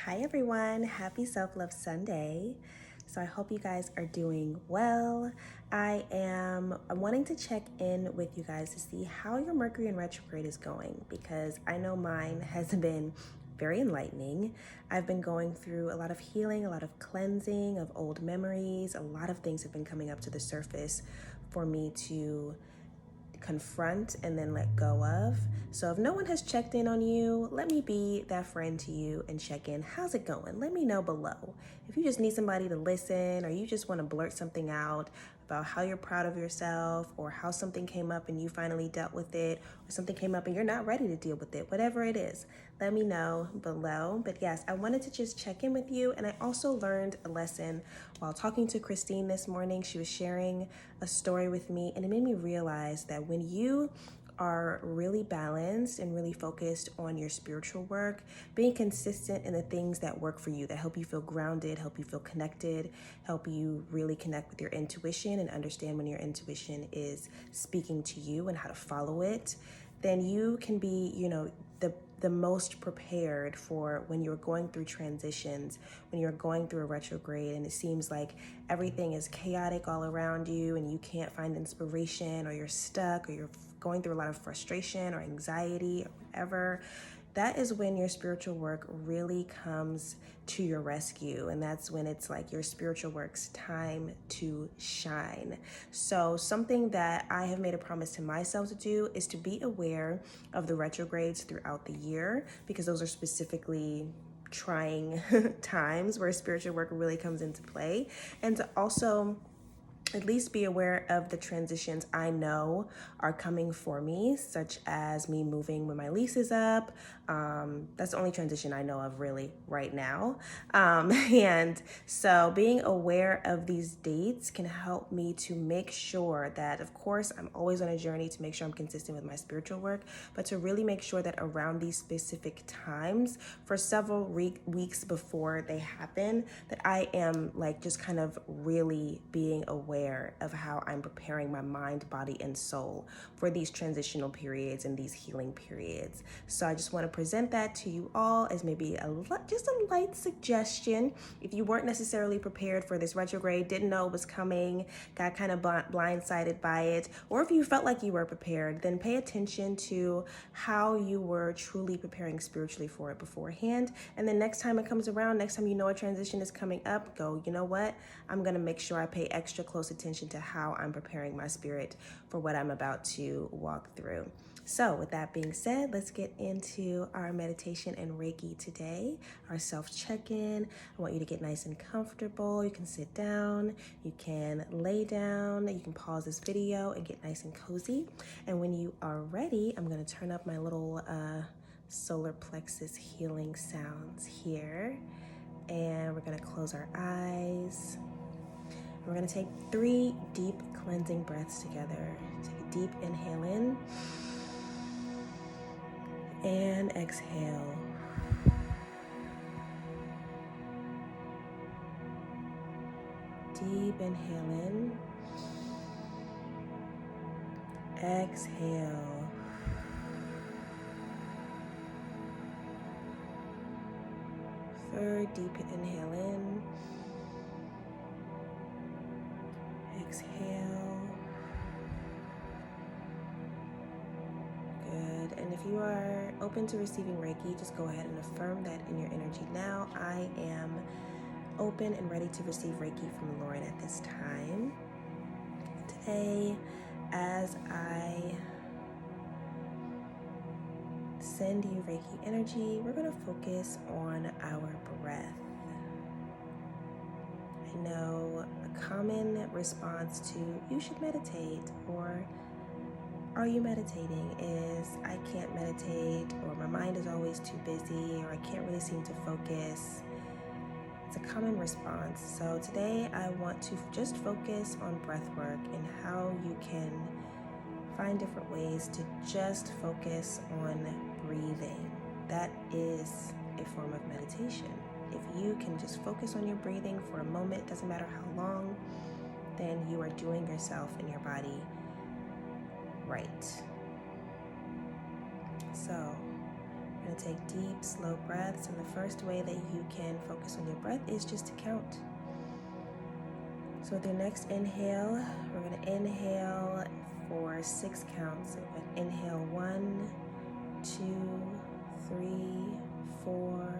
Hi everyone, happy Self-Love Sunday. So I hope you guys are doing well. I'm wanting to check in with you guys to see how your Mercury in retrograde is going, because I know mine has been very enlightening. I've been going through a lot of healing, a lot of cleansing of old memories. A lot of things have been coming up to the surface for me to confront and then let go of. So if no one has checked in on you, let me be that friend to you and check in. How's it going? Let me know below. If you just need somebody to listen, or you just want to blurt something out about how you're proud of yourself, or how something came up and you finally dealt with it, or something came up and you're not ready to deal with it, whatever it is, let me know below. But yes, I wanted to just check in with you. And I also learned a lesson while talking to Christine this morning. She was sharing a story with me, and it made me realize that when you are really balanced and really focused on your spiritual work, being consistent in the things that work for you, that help you feel grounded, help you feel connected, help you really connect with your intuition and understand when your intuition is speaking to you and how to follow it, then you can be, the most prepared for when you're going through transitions, when you're going through a retrograde and it seems like everything is chaotic all around you and you can't find inspiration, or you're stuck, or you're going through a lot of frustration or anxiety or whatever. That is when your spiritual work really comes to your rescue. And that's when it's like your spiritual work's time to shine. So something that I have made a promise to myself to do is to be aware of the retrogrades throughout the year, because those are specifically trying times where spiritual work really comes into play. And to also at least be aware of the transitions I know are coming for me, such as me moving when my lease is up. That's the only transition I know of really right now. And so being aware of these dates can help me to make sure that, of course, I'm always on a journey to make sure I'm consistent with my spiritual work, but to really make sure that around these specific times, for several weeks before they happen, that I am like just kind of really being aware of how I'm preparing my mind, body, and soul for these transitional periods and these healing periods. So I just want to present that to you all as maybe just a light suggestion. If you weren't necessarily prepared for this retrograde, didn't know it was coming, got kind of blindsided by it, or if you felt like you were prepared, then pay attention to how you were truly preparing spiritually for it beforehand. And then next time it comes around, next time you know a transition is coming up, go, you know what? I'm going to make sure I pay extra close attention to how I'm preparing my spirit for what I'm about to walk through. So with that being said, let's get into our meditation and Reiki today, our self-check-in. I want you to get nice and comfortable. You can sit down, you can lay down, you can pause this video and get nice and cozy. And when you are ready, I'm going to turn up my little solar plexus healing sounds here. And we're going to close our eyes. We're going to take 3 deep cleansing breaths together. Take a deep inhale in and exhale. Deep inhale in, exhale. Third deep inhale in, exhale. Good. And if you are open to receiving Reiki, just go ahead and affirm that in your energy now. I am open and ready to receive Reiki from the Lord at this time. Today, as I send you Reiki energy, we're going to focus on our breath. I know a common response to you should meditate, or are you meditating, is I can't meditate, or my mind is always too busy, or I can't really seem to focus. It's a common response. So today I want to just focus on breath work and how you can find different ways to just focus on breathing. That is a form of meditation. If you can just focus on your breathing for a moment, doesn't matter how long, then you are doing yourself and your body right. So I'm going to take deep, slow breaths, and the first way that you can focus on your breath is just to count. So with your next inhale, we're going to inhale for 6 counts. So inhale 1, 2, 3, 4,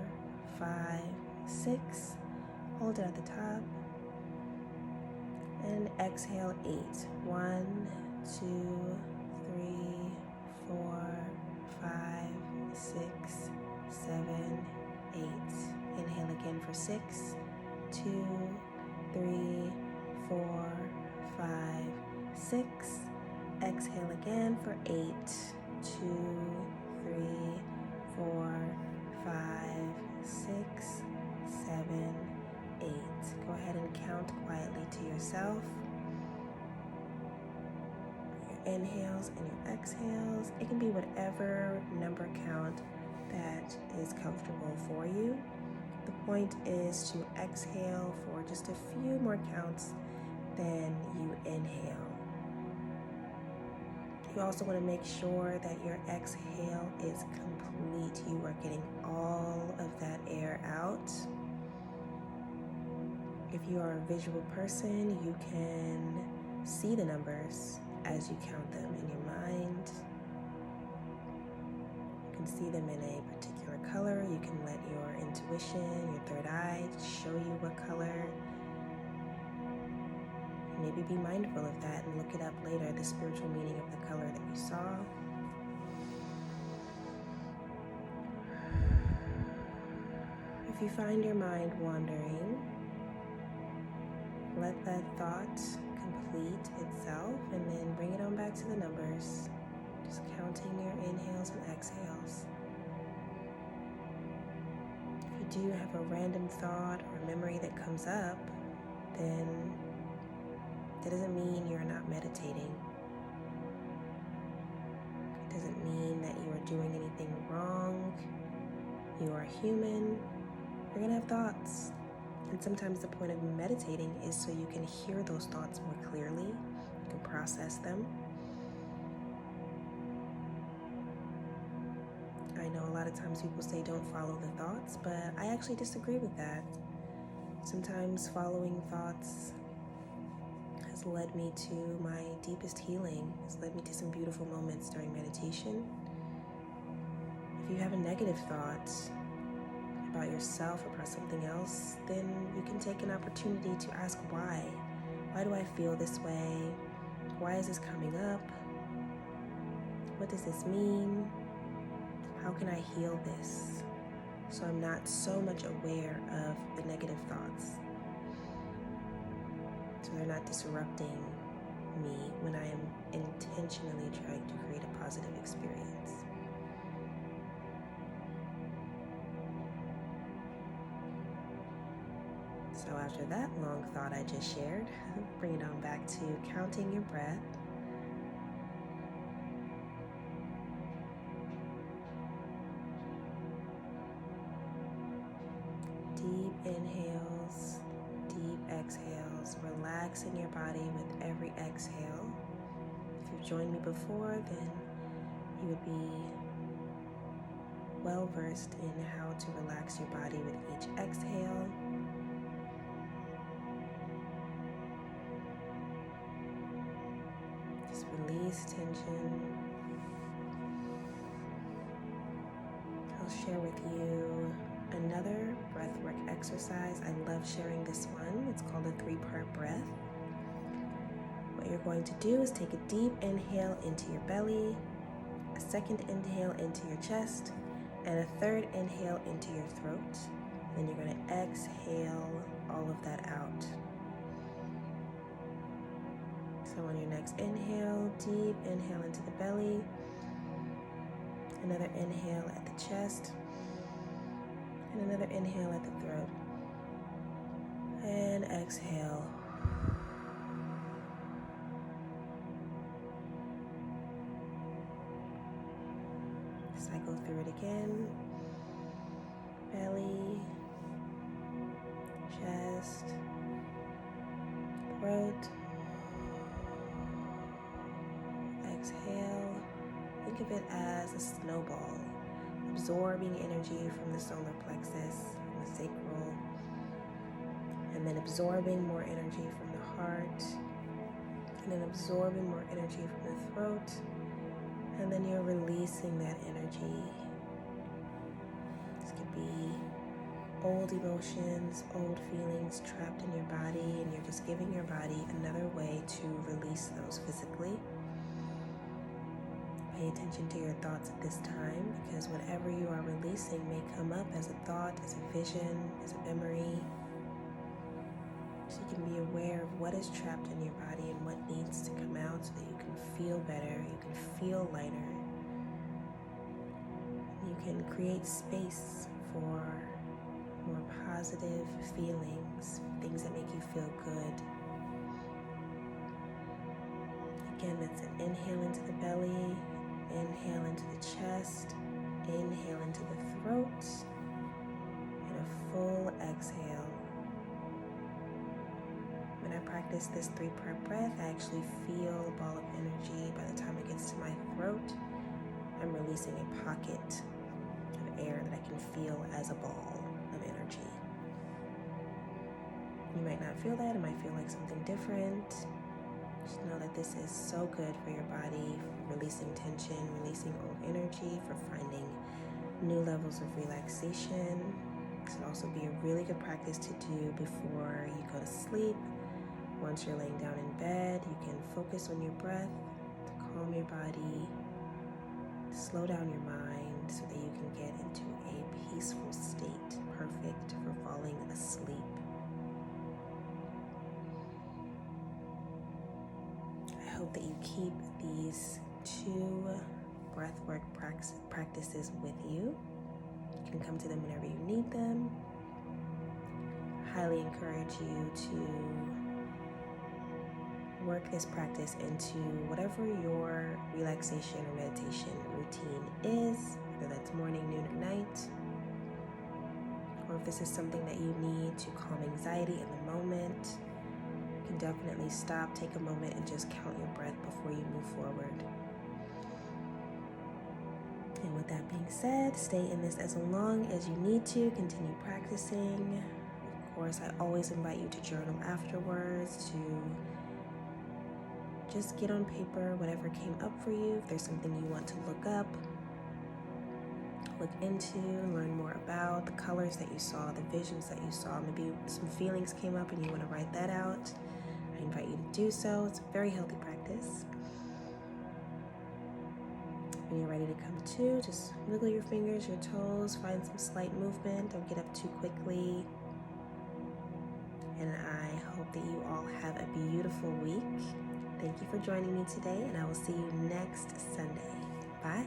5, 6. Hold it at the top. And exhale 8. 1, 2, 3, 4, 5, 6, 7, 8. Inhale again for 6, 2, 3, 4, 5, 6. Exhale again for 8, 2, 3, 4, 5, 6, 7, 8. Go ahead and count quietly to yourself. Your inhales and your exhales. It can be whatever number count that is comfortable for you. The point is to exhale for just a few more counts than you inhale. You also want to make sure that your exhale is complete. You are getting all of that air out. If you are a visual person, you can see the numbers as you count them in your mind. You can see them in a particular color. You can let your intuition, your third eye, show you what color. Maybe be mindful of that and look it up later, the spiritual meaning of the color that you saw. If you find your mind wandering, let that thought complete itself and then bring it on back to the numbers, just counting your inhales and exhales. If you do have a random thought or memory that comes up, then that doesn't mean you're not meditating. It doesn't mean that you are doing anything wrong. You are human. You're going to have thoughts. And sometimes the point of meditating is so you can hear those thoughts more clearly. You can process them. I know a lot of times people say don't follow the thoughts, but I actually disagree with that. Sometimes following thoughts has led me to my deepest healing. It's led me to some beautiful moments during meditation. If you have a negative thought about yourself or about something else, then you can take an opportunity to ask why. Why do I feel this way? Why is this coming up? What does this mean? How can I heal this so I'm not so much aware of the negative thoughts? So they're not disrupting me when I am intentionally trying to create a positive experience. So after that long thought I just shared, bring it on back to counting your breath. Deep inhales, deep exhales, relaxing your body with every exhale. If you've joined me before, then you would be well versed in how to relax your body with each exhale. Just release tension. I'll share with you another breathwork exercise. I love sharing this one. It's called a 3-part breath. What you're going to do is take a deep inhale into your belly, a second inhale into your chest, and a third inhale into your throat. Then you're going to exhale all of that out. So on your next inhale, deep inhale into the belly, another inhale at the chest, and another inhale at the throat. And exhale. Cycle through it again. Belly, chest, throat. Exhale. Think of it as a snowball. absorbing energy from the solar plexus, from the sacral, and then absorbing more energy from the heart, and then absorbing more energy from the throat, and then you're releasing that energy. This could be old emotions, old feelings trapped in your body, and you're just giving your body another way to release those physically. Pay attention to your thoughts at this time, because whatever you are releasing may come up as a thought, as a vision, as a memory. So you can be aware of what is trapped in your body and what needs to come out so that you can feel better, you can feel lighter. You can create space for more positive feelings, things that make you feel good. Again, that's an inhale into the belly, inhale into the chest, inhale into the throat, and a full exhale. When I practice this 3-part breath, I actually feel a ball of energy. By the time it gets to my throat, I'm releasing a pocket of air that I can feel as a ball of energy. You might not feel that, it might feel like something different. Just know that this is so good for your body, for releasing tension, releasing old energy, for finding new levels of relaxation. This would also be a really good practice to do before you go to sleep. Once you're laying down in bed, you can focus on your breath to calm your body, to slow down your mind so that you can get into a peaceful state, perfect for falling asleep. I hope that you keep these 2 breathwork practices with you. You can come to them whenever you need them. I highly encourage you to work this practice into whatever your relaxation or meditation routine is, whether that's morning, noon, or night, or if this is something that you need to calm anxiety in the moment. You can definitely stop, take a moment, and just count your breath before you move forward. And with that being said, stay in this as long as you need to. Continue practicing. Of course, I always invite you to journal afterwards, to just get on paper whatever came up for you. If there's something you want to look up, look into, learn more about, the colors that you saw, the visions that you saw, maybe some feelings came up and you want to write that out, I invite you to do so. It's a very healthy practice. When you're ready to come to, just wiggle your fingers, your toes, find some slight movement. Don't get up too quickly. And I hope that you all have a beautiful week. Thank you for joining me today, and I will see you next Sunday. Bye.